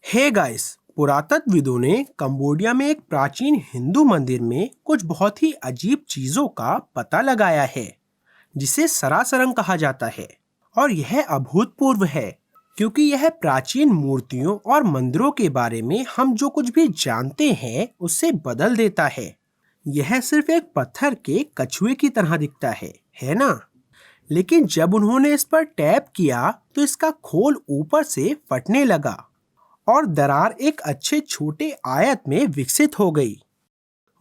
Hey guys, पुरातत्वविदों ने Cambodia में एक प्राचीन हिंदू मंदिर में कुछ बहुत ही अजीब चीजों का पता लगाया है, जिसे सरासरंग कहा जाता है। और यह अभूतपूर्व है, क्योंकि यह प्राचीन मूर्तियों और मंदिरों के बारे में हम जो कुछ भी जानते हैं उससे बदल देता है। यह सिर्फ एक पत्थर के कछुए की तरह दिखता है ना? लेकिन जब उन्होंने इस पर टैप किया तो इसका खोल ऊपर से फटने लगा और दरार एक अच्छे छोटे आयत में विकसित हो गई।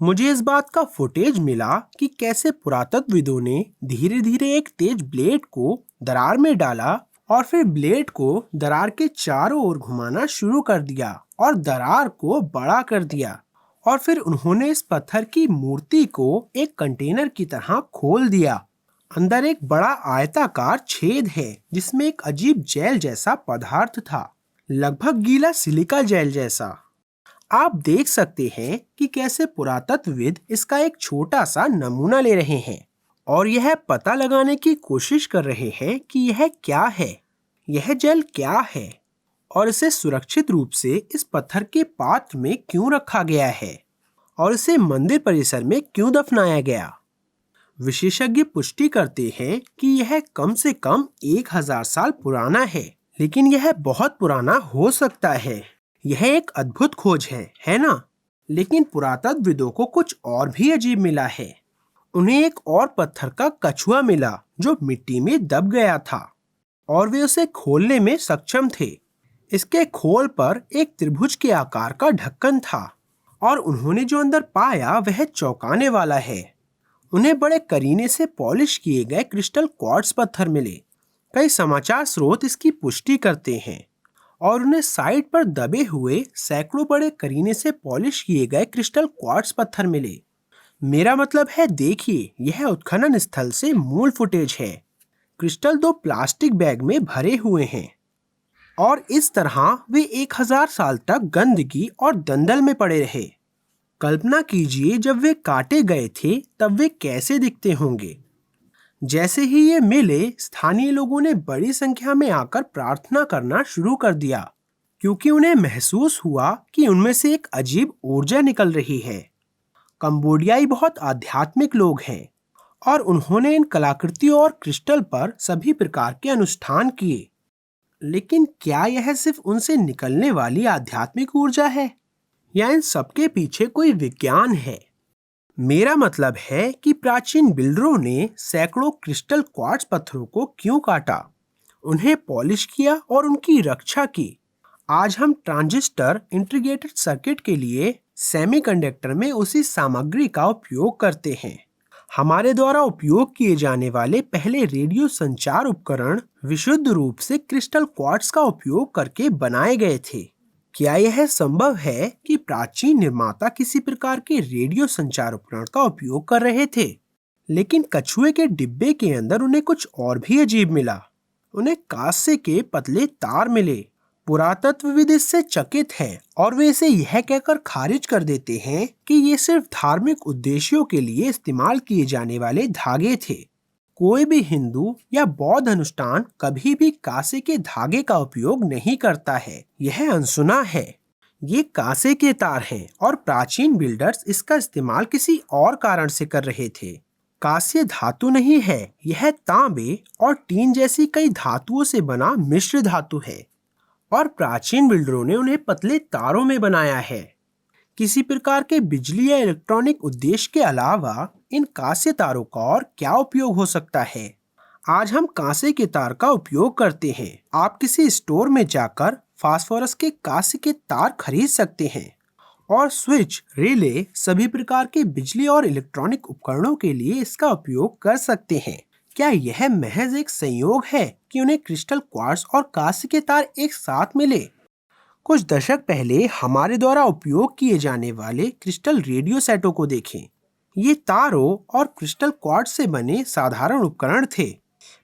मुझे इस बात का फुटेज मिला कि कैसे पुरातत्वविदों ने धीरे धीरे एक तेज ब्लेड को दरार में डाला और फिर ब्लेड को दरार के चारों ओर घुमाना शुरू कर दिया और दरार को बड़ा कर दिया। और फिर उन्होंने इस पत्थर की मूर्ति को एक कंटेनर की तरह खोल दिया। अंदर एक बड़ा आयताकार छेद है जिसमें एक अजीब जेल जैसा पदार्थ था, लगभग गीला सिलिका जेल जैसा। आप देख सकते हैं कि कैसे पुरातत्वविद इसका एक छोटा सा नमूना ले रहे हैं और यह पता लगाने की कोशिश कर रहे हैं कि यह क्या है, यह जेल क्या है और इसे सुरक्षित रूप से इस पत्थर के पात्र में क्यों रखा गया है और इसे मंदिर परिसर में क्यों दफनाया गया। विशेषज्ञ पुष्टि करते हैं कि यह कम से कम 1000 साल पुराना है, लेकिन यह बहुत पुराना हो सकता है। यह एक अद्भुत खोज है ना? लेकिन पुरातत्वविदों को कुछ और भी अजीब मिला है। उन्हें एक और पत्थर का कछुआ मिला जो मिट्टी में दब गया था और वे उसे खोलने में सक्षम थे। इसके खोल पर एक त्रिभुज के आकार का ढक्कन था और उन्होंने जो अंदर पाया वह चौंकाने वाला है। उन्हें बड़े करीने से पॉलिश किए गए क्रिस्टल क्वार्ट्ज पत्थर मिले। कई समाचार स्रोत इसकी पुष्टि करते हैं और उन्हें साइड पर दबे हुए सैकड़ों बड़े करीने से पॉलिश किए गए क्रिस्टल क्वार्ट्ज पत्थर मिले। मेरा मतलब है, देखिए, यह उत्खनन स्थल से मूल फुटेज है। क्रिस्टल 2 प्लास्टिक बैग में भरे हुए हैं और इस तरह वे 1000 साल तक गंदगी और दंदल में पड़े रहे। कल्पना कीजिए, जब वे काटे गए थे तब वे कैसे दिखते होंगे। जैसे ही ये मिले, स्थानीय लोगों ने बड़ी संख्या में आकर प्रार्थना करना शुरू कर दिया, क्योंकि उन्हें महसूस हुआ कि उनमें से एक अजीब ऊर्जा निकल रही है। कंबोडियाई बहुत आध्यात्मिक लोग हैं और उन्होंने इन कलाकृतियों और क्रिस्टल पर सभी प्रकार के अनुष्ठान किए। लेकिन क्या यह सिर्फ उनसे निकलने वाली आध्यात्मिक ऊर्जा है या इन सबके पीछे कोई विज्ञान है? मेरा मतलब है कि प्राचीन बिल्डरों ने सैकड़ों क्रिस्टल क्वार्ट्ज पत्थरों को क्यों काटा, उन्हें पॉलिश किया और उनकी रक्षा की। आज हम ट्रांजिस्टर इंटीग्रेटेड सर्किट के लिए सेमीकंडक्टर में उसी सामग्री का उपयोग करते हैं। हमारे द्वारा उपयोग किए जाने वाले पहले रेडियो संचार उपकरण विशुद्ध रूप से क्रिस्टल क्वार्ट्ज का उपयोग करके बनाए गए थे। क्या यह संभव है कि प्राचीन निर्माता किसी प्रकार के रेडियो संचार उपकरण का उपयोग कर रहे थे? लेकिन कछुए के डिब्बे के अंदर उन्हें कुछ और भी अजीब मिला। उन्हें कांसे के पतले तार मिले। पुरातत्वविद इससे चकित हैं और वे इसे यह कहकर खारिज कर देते हैं कि ये सिर्फ धार्मिक उद्देश्यों के लिए इस्तेमाल किए जाने वाले धागे थे। कोई भी हिंदू या बौद्ध अनुष्ठान कभी भी कांसे के धागे का उपयोग नहीं करता है। यह अनसुना है। ये कांसे के तार हैं और प्राचीन बिल्डर्स इसका इस्तेमाल किसी और कारण से कर रहे थे। कांस्य धातु नहीं है, यह तांबे और टीन जैसी कई धातुओं से बना मिश्र धातु है और प्राचीन बिल्डरों ने उन्हें पतले तारों में बनाया है। किसी प्रकार के बिजली या इलेक्ट्रॉनिक उद्देश्य के अलावा इन कांस्य तारों का और क्या उपयोग हो सकता है? आज हम कांसे के तार का उपयोग करते हैं। आप किसी स्टोर में जाकर फास्फोरस के कांसे के तार खरीद सकते हैं और स्विच, रिले, सभी प्रकार के बिजली और इलेक्ट्रॉनिक उपकरणों के लिए इसका उपयोग कर सकते हैं। क्या यह महज एक संयोग है कि उन्हें क्रिस्टल क्वार्ट्ज और कांसे के तार एक साथ मिले? कुछ दशक पहले हमारे द्वारा उपयोग किए जाने वाले क्रिस्टल रेडियो सेटों को देखें। ये तारों और क्रिस्टल क्वार्ट्ज से बने साधारण उपकरण थे।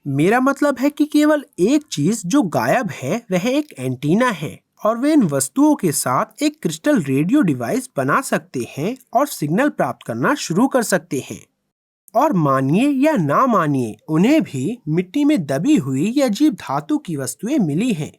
मेरा मतलब है कि केवल एक चीज जो गायब है वह एक एंटीना है और वे इन वस्तुओं के साथ एक क्रिस्टल रेडियो डिवाइस बना सकते हैं और सिग्नल प्राप्त करना शुरू कर सकते हैं। और मानिए या ना मानिए, उन्हें भी मिट्टी में दबी हुई या अजीब धातु की वस्तुएं मिली हैं।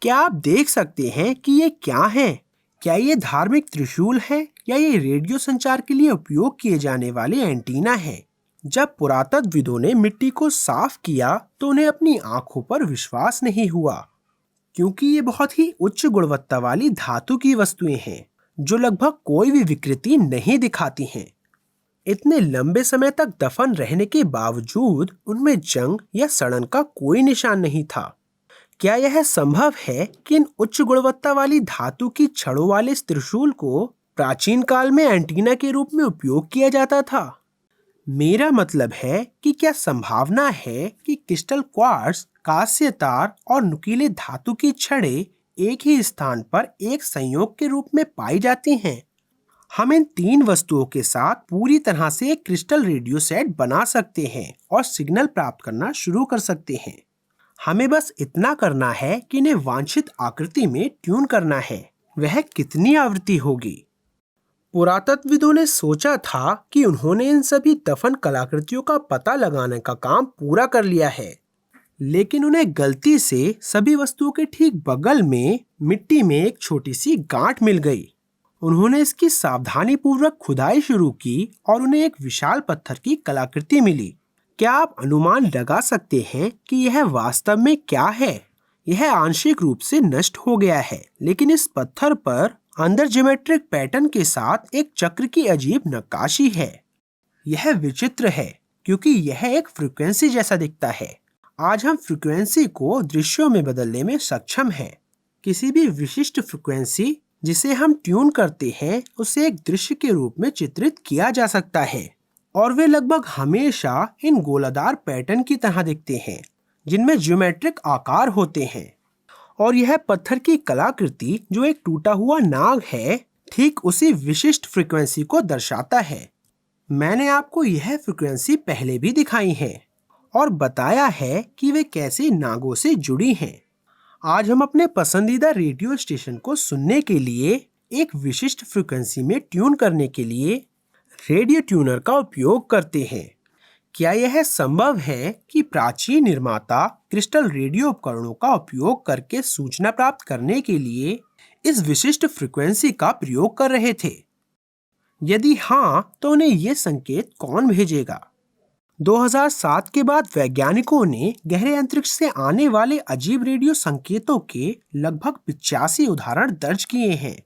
क्या आप देख सकते हैं कि ये क्या है? क्या ये धार्मिक त्रिशूल है या ये रेडियो संचार के लिए उपयोग किए जाने वाले एंटीना है? जब पुरातत्वविदों ने मिट्टी को साफ किया तो उन्हें अपनी आंखों पर विश्वास नहीं हुआ, क्योंकि ये बहुत ही उच्च गुणवत्ता वाली धातु की वस्तुएं हैं जो लगभग कोई भी विकृति नहीं दिखाती हैं। इतने लंबे समय तक दफन रहने के बावजूद उनमें जंग या सड़न का कोई निशान नहीं था। क्या यह संभव है कि इन उच्च गुणवत्ता वाली धातु की छड़ों वाले इस त्रिशूल को प्राचीन काल में एंटीना के रूप में उपयोग किया जाता था? मेरा मतलब है कि क्या संभावना है कि क्रिस्टल क्वार्ट्ज, कांस्य तार और नुकीले धातु की छड़ें एक ही स्थान पर एक संयोग के रूप में पाई जाती हैं? हम इन तीन वस्तुओं के साथ पूरी तरह से एक क्रिस्टल रेडियो सेट बना सकते हैं और सिग्नल प्राप्त करना शुरू कर सकते हैं। हमें बस इतना करना है कि इन्हें वांछित आकृति में ट्यून करना है। वह कितनी आवृत्ति होगी? पुरातत्वविदों ने सोचा था कि उन्होंने इन सभी दफन कलाकृतियों का पता लगाने का काम पूरा कर लिया है, लेकिन उन्हें गलती से सभी वस्तुओं के ठीक बगल में मिट्टी में एक छोटी सी गांठ मिल गई। उन्होंने इसकी सावधानीपूर्वक खुदाई शुरू की और उन्हें एक विशाल पत्थर की कलाकृति मिली। क्या आप अनुमान लगा सकते हैं कि यह वास्तव में क्या है? यह आंशिक रूप से नष्ट हो गया है, लेकिन इस पत्थर पर अंदर ज्योमेट्रिक पैटर्न के साथ एक चक्र की अजीब नक्काशी है। यह विचित्र है क्योंकि यह एक फ्रीक्वेंसी जैसा दिखता है। आज हम फ्रीक्वेंसी को दृश्यों में बदलने में सक्षम हैं। किसी भी विशिष्ट फ्रीक्वेंसी जिसे हम ट्यून करते हैं उसे एक दृश्य के रूप में चित्रित किया जा सकता है, और वे लगभग हमेशा इन गोलादार पैटर्न की तरह दिखते हैं जिनमें ज्योमेट्रिक आकार होते हैं। और यह पत्थर की कलाकृति जो एक टूटा हुआ नाग है, ठीक उसी विशिष्ट फ्रीक्वेंसी को दर्शाता है। मैंने आपको यह फ्रीक्वेंसी पहले भी दिखाई है और बताया है कि वे कैसे नागों से जुड़ी हैं। आज हम अपने पसंदीदा रेडियो स्टेशन को सुनने के लिए एक विशिष्ट फ्रीक्वेंसी में ट्यून करने के लिए रेडियो ट्यूनर का उपयोग करते हैं। क्या यह संभव है कि प्राचीन निर्माता क्रिस्टल रेडियो उपकरणों का उपयोग करके सूचना प्राप्त करने के लिए इस विशिष्ट फ्रीक्वेंसी का प्रयोग कर रहे थे? यदि हाँ, तो उन्हें ये संकेत कौन भेजेगा? 2007 के बाद वैज्ञानिकों ने गहरे अंतरिक्ष से आने वाले अजीब रेडियो संकेतों के लगभग 85 उदाहरण दर्ज किए हैं।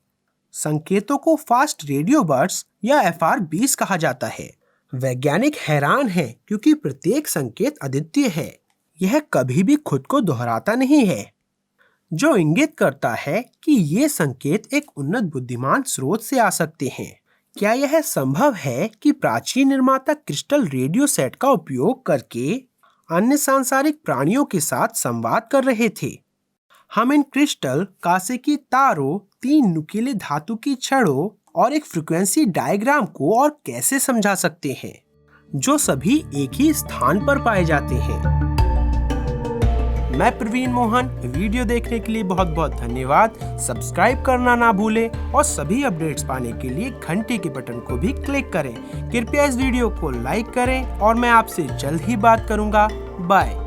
संकेतों को फास्ट रेडियो बर्ड्स या FR-20 कहा जाता है। वैज्ञानिक हैरान हैं क्योंकि प्रत्येक संकेत अद्वितीय है। यह कभी भी खुद को दोहराता नहीं है, जो इंगित करता है कि ये संकेत एक उन्नत बुद्धिमान स्रोत से आ सकते हैं। क्या यह संभव है कि प्राचीन निर्माता क्रिस्टल रेडियो सेट का उपयोग करके अन्य सांसारिक प्राणियों के साथ संवाद कर रहे थे? हम इन क्रिस्टल, कांसे की तारों, 3 नुकीले धातु की छड़ों और एक फ्रीक्वेंसी डायग्राम को और कैसे समझा सकते हैं जो सभी एक ही स्थान पर पाए जाते हैं? मैं प्रवीण मोहन। वीडियो देखने के लिए बहुत बहुत धन्यवाद। सब्सक्राइब करना ना भूलें और सभी अपडेट्स पाने के लिए घंटी के बटन को भी क्लिक करें। कृपया इस वीडियो को लाइक करें और मैं आपसे जल्द ही बात करूंगा। बाय।